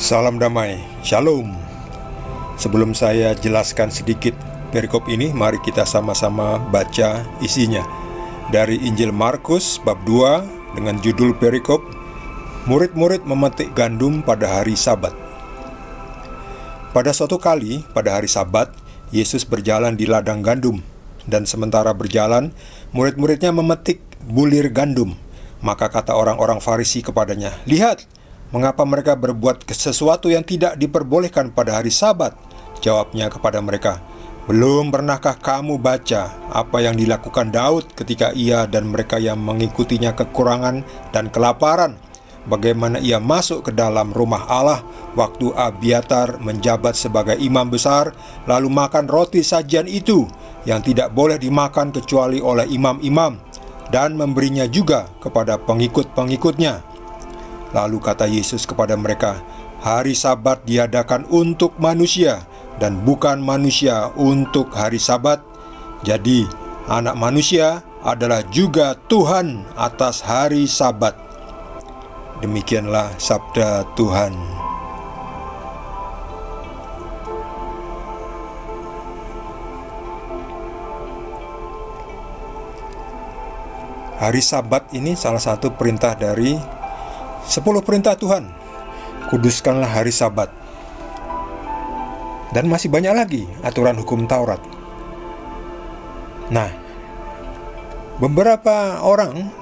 Salam damai, Shalom. Sebelum saya jelaskan sedikit perikop ini, mari kita sama-sama baca isinya. Dari Injil Markus bab 2 dengan judul perikop, murid-murid memetik gandum pada hari Sabat. Pada suatu kali, pada hari Sabat, Yesus berjalan di ladang gandum, dan sementara berjalan, murid-muridnya memetik bulir gandum. Maka kata orang-orang Farisi kepadanya, "Lihat, mengapa mereka berbuat sesuatu yang tidak diperbolehkan pada hari Sabat?" Jawabnya kepada mereka, "Belum pernahkah kamu baca apa yang dilakukan Daud ketika ia dan mereka yang mengikutinya kekurangan dan kelaparan? Bagaimana ia masuk ke dalam rumah Allah waktu Abiatar menjabat sebagai imam besar, lalu makan roti sajian itu yang tidak boleh dimakan kecuali oleh imam-imam, dan memberinya juga kepada pengikut-pengikutnya." Lalu kata Yesus kepada mereka, "Hari Sabat diadakan untuk manusia, dan bukan manusia untuk hari Sabat. Jadi, Anak Manusia adalah juga Tuhan atas hari Sabat." Demikianlah sabda Tuhan. Hari Sabat ini salah satu perintah dari 10 perintah Tuhan. Kuduskanlah hari Sabat. Dan masih banyak lagi aturan hukum Taurat. Nah, beberapa orang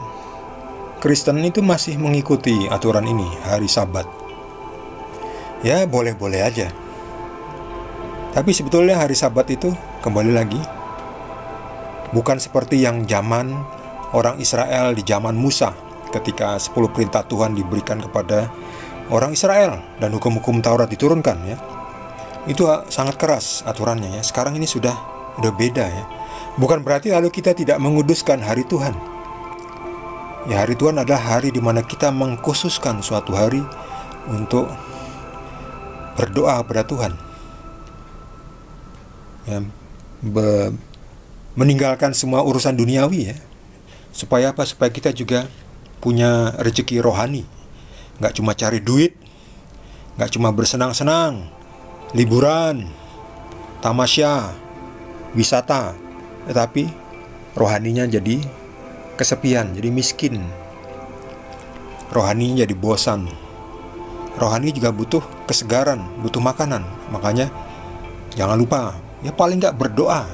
Kristen itu masih mengikuti aturan ini, hari Sabat. Ya, boleh-boleh aja. Tapi sebetulnya hari Sabat itu, kembali lagi, bukan seperti yang zaman orang Israel di zaman Musa, ketika 10 perintah Tuhan diberikan kepada orang Israel dan hukum-hukum Taurat diturunkan, ya. Itu sangat keras aturannya, ya. Sekarang ini sudah beda, ya. Bukan berarti lalu kita tidak menguduskan hari Tuhan. Ya, hari Tuhan adalah hari di mana kita mengkhususkan suatu hari untuk berdoa kepada Tuhan, ya, meninggalkan semua urusan duniawi, ya. Supaya apa? Supaya kita juga punya rezeki rohani. Nggak cuma cari duit, nggak cuma bersenang-senang, liburan, tamasya, wisata, tetapi rohaninya jadi kesepian, jadi miskin. Rohaninya jadi bosan. Rohani juga butuh kesegaran, butuh makanan. Makanya jangan lupa, ya paling nggak berdoa.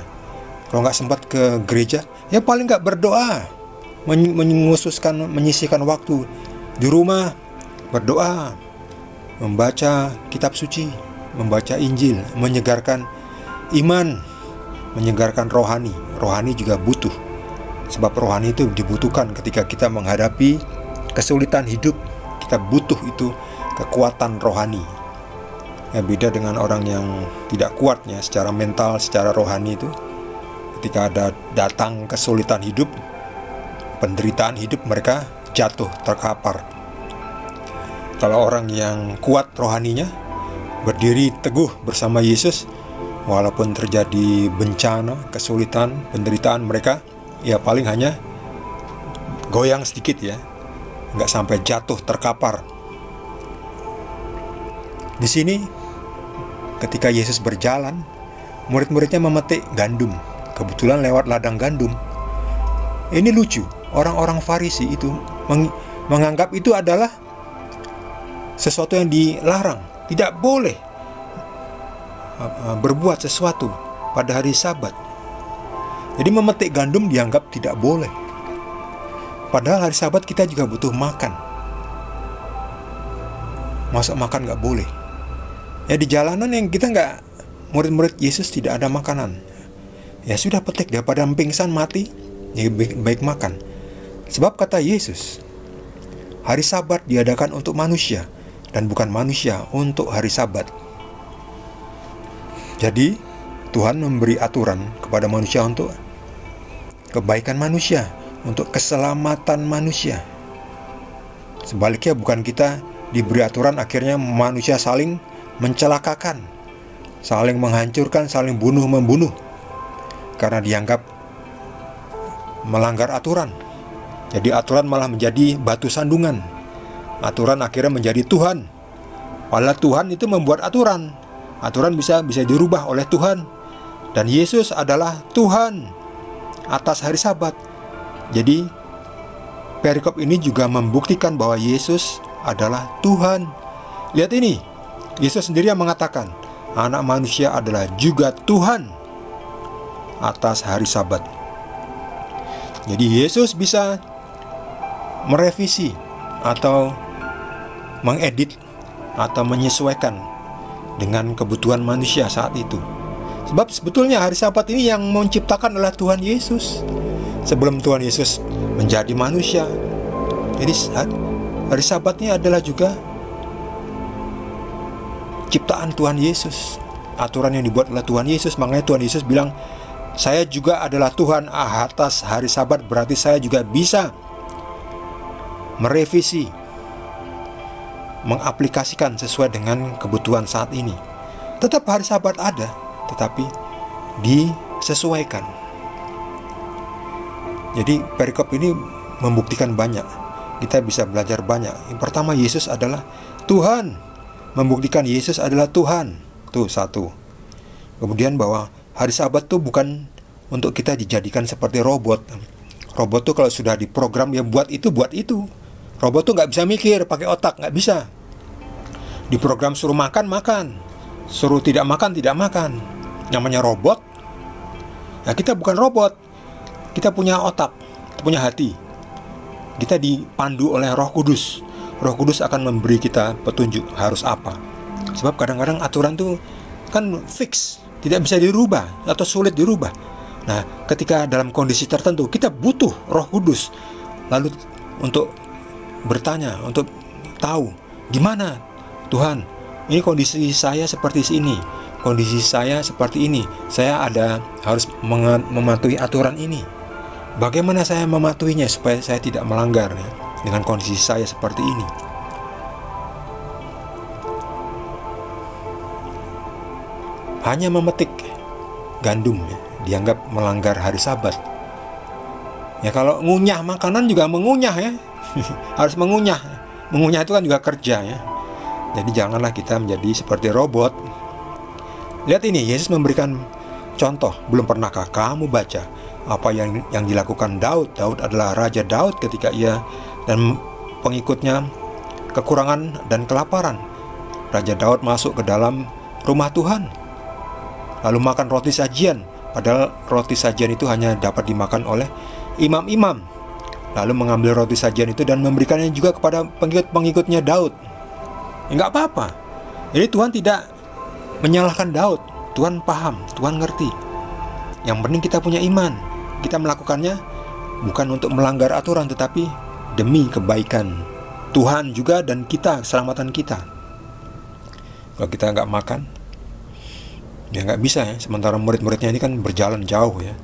Kalau nggak sempat ke gereja, ya paling nggak berdoa. Menyisihkan waktu di rumah, berdoa, membaca kitab suci, membaca Injil, menyegarkan iman, menyegarkan rohani. Rohani juga butuh, sebab rohani itu dibutuhkan ketika kita menghadapi kesulitan hidup. Kita butuh itu kekuatan rohani. Ya, beda dengan orang yang tidak kuatnya secara mental, secara rohani itu. Ketika ada datang kesulitan hidup, penderitaan hidup, mereka jatuh terkapar. Kalau orang yang kuat rohaninya, berdiri teguh bersama Yesus, walaupun terjadi bencana, kesulitan, penderitaan, mereka ya paling hanya goyang sedikit, ya, nggak sampai jatuh terkapar. Di sini ketika Yesus berjalan, murid-muridnya memetik gandum, kebetulan lewat ladang gandum. Ini lucu, orang-orang Farisi itu menganggap itu adalah sesuatu yang dilarang. Tidak boleh berbuat sesuatu pada hari Sabat. Jadi memetik gandum dianggap tidak boleh. Padahal hari Sabat kita juga butuh makan. Masa makan nggak boleh? Ya, di jalanan yang kita nggak, murid-murid Yesus tidak ada makanan. Ya sudah, petik, daripada pingsan mati, ya baik makan. Sebab kata Yesus, hari Sabat diadakan untuk manusia, dan bukan manusia untuk hari Sabat. Jadi Tuhan memberi aturan kepada manusia untuk kebaikan manusia, untuk keselamatan manusia. Sebaliknya bukan kita diberi aturan akhirnya manusia saling mencelakakan, saling menghancurkan, saling bunuh-membunuh, karena dianggap melanggar aturan. Jadi aturan malah menjadi batu sandungan. Aturan akhirnya menjadi Tuhan. Padahal Tuhan itu membuat aturan. Aturan bisa dirubah oleh Tuhan. Dan Yesus adalah Tuhan atas hari Sabat. Jadi perikop ini juga membuktikan bahwa Yesus adalah Tuhan. Lihat ini, Yesus sendiri yang mengatakan, Anak Manusia adalah juga Tuhan atas hari Sabat. Jadi Yesus bisa merevisi atau mengedit atau menyesuaikan dengan kebutuhan manusia saat itu. Sebab sebetulnya hari Sabat ini yang menciptakan adalah Tuhan Yesus. Sebelum Tuhan Yesus menjadi manusia. Jadi hari Sabat ini adalah juga ciptaan Tuhan Yesus. Aturan yang dibuat oleh Tuhan Yesus. Makanya Tuhan Yesus bilang, saya juga adalah Tuhan atas hari Sabat. Berarti saya juga bisa merevisi, mengaplikasikan sesuai dengan kebutuhan saat ini. Tetap hari Sabat ada, tetapi disesuaikan. Jadi perikop ini membuktikan banyak. Kita bisa belajar banyak. Yang pertama, Yesus adalah Tuhan. Membuktikan Yesus adalah Tuhan. Itu satu. Kemudian bahwa hari Sabat itu bukan untuk kita dijadikan seperti robot. Robot tuh kalau sudah diprogram, ya buat itu. Robot tuh nggak bisa mikir pakai otak, nggak bisa. Diprogram suruh makan, suruh tidak makan. Namanya robot. Nah, kita bukan robot. Kita punya otak, kita punya hati. Kita dipandu oleh Roh Kudus. Roh Kudus akan memberi kita petunjuk harus apa. Sebab kadang-kadang aturan tuh kan fix, tidak bisa dirubah atau sulit dirubah. Nah, ketika dalam kondisi tertentu kita butuh Roh Kudus, lalu untuk bertanya, untuk tahu gimana Tuhan, ini kondisi saya seperti ini, kondisi saya seperti ini, saya harus mematuhi aturan ini. Bagaimana saya mematuhinya supaya saya tidak melanggar ya, dengan kondisi saya seperti ini. Hanya memetik gandum ya, dianggap melanggar hari Sabat. Ya kalau ngunyah makanan juga mengunyah ya. Harus mengunyah. Mengunyah itu kan juga kerja ya. Jadi janganlah kita menjadi seperti robot. Lihat ini, Yesus memberikan contoh. Belum pernahkah kamu baca apa yang dilakukan Daud? Daud adalah Raja Daud ketika ia dan pengikutnya kekurangan dan kelaparan. Raja Daud masuk ke dalam rumah Tuhan, lalu makan roti sajian. Padahal roti sajian itu hanya dapat dimakan oleh imam-imam. Lalu mengambil roti sajian itu dan memberikannya juga kepada pengikut-pengikutnya Daud. Enggak apa-apa. Jadi Tuhan tidak menyalahkan Daud. Tuhan paham, Tuhan ngerti. Yang penting kita punya iman. Kita melakukannya bukan untuk melanggar aturan, tetapi demi kebaikan Tuhan juga dan kita, keselamatan kita. Kalau kita nggak makan, ya nggak bisa ya. Sementara murid-muridnya ini kan berjalan jauh ya.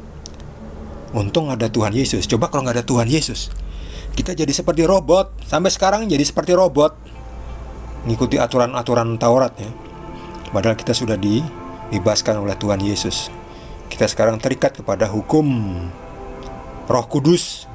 Untung ada Tuhan Yesus. Coba kalau nggak ada Tuhan Yesus, kita jadi seperti robot. Sampai sekarang jadi seperti robot, ngikuti aturan-aturan Taurat ya. Padahal kita sudah dibebaskan oleh Tuhan Yesus. Kita sekarang terikat kepada hukum Roh Kudus.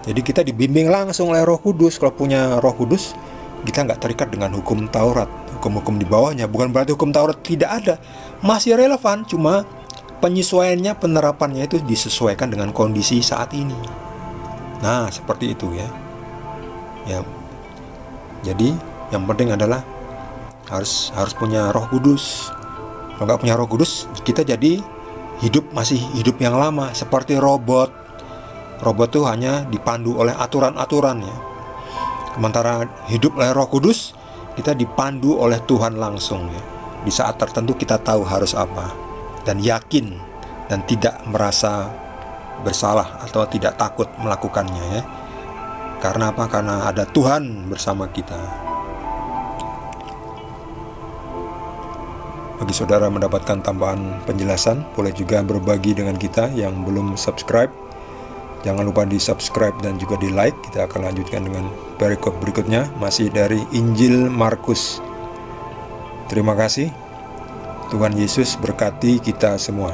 Jadi kita dibimbing langsung oleh Roh Kudus. Kalau punya Roh Kudus, kita nggak terikat dengan hukum Taurat, hukum-hukum di bawahnya. Bukan berarti hukum Taurat tidak ada, masih relevan. Cuma penyesuaiannya, penerapannya itu disesuaikan dengan kondisi saat ini. Nah, seperti itu ya. Jadi yang penting adalah harus punya Roh Kudus. Kalau nggak punya Roh Kudus, kita jadi masih hidup yang lama seperti robot. Robot itu hanya dipandu oleh aturan-aturan ya. Sementara hidup oleh Roh Kudus, kita dipandu oleh Tuhan langsung ya. Di saat tertentu kita tahu harus apa, dan yakin dan tidak merasa bersalah atau tidak takut melakukannya ya. Karena apa? Karena ada Tuhan bersama kita. Bagi saudara mendapatkan tambahan penjelasan, boleh juga berbagi dengan kita yang belum subscribe. Jangan lupa di subscribe dan juga di like. Kita akan lanjutkan dengan perikop berikutnya, masih dari Injil Markus. Terima kasih. Tuhan Yesus berkati kita semua.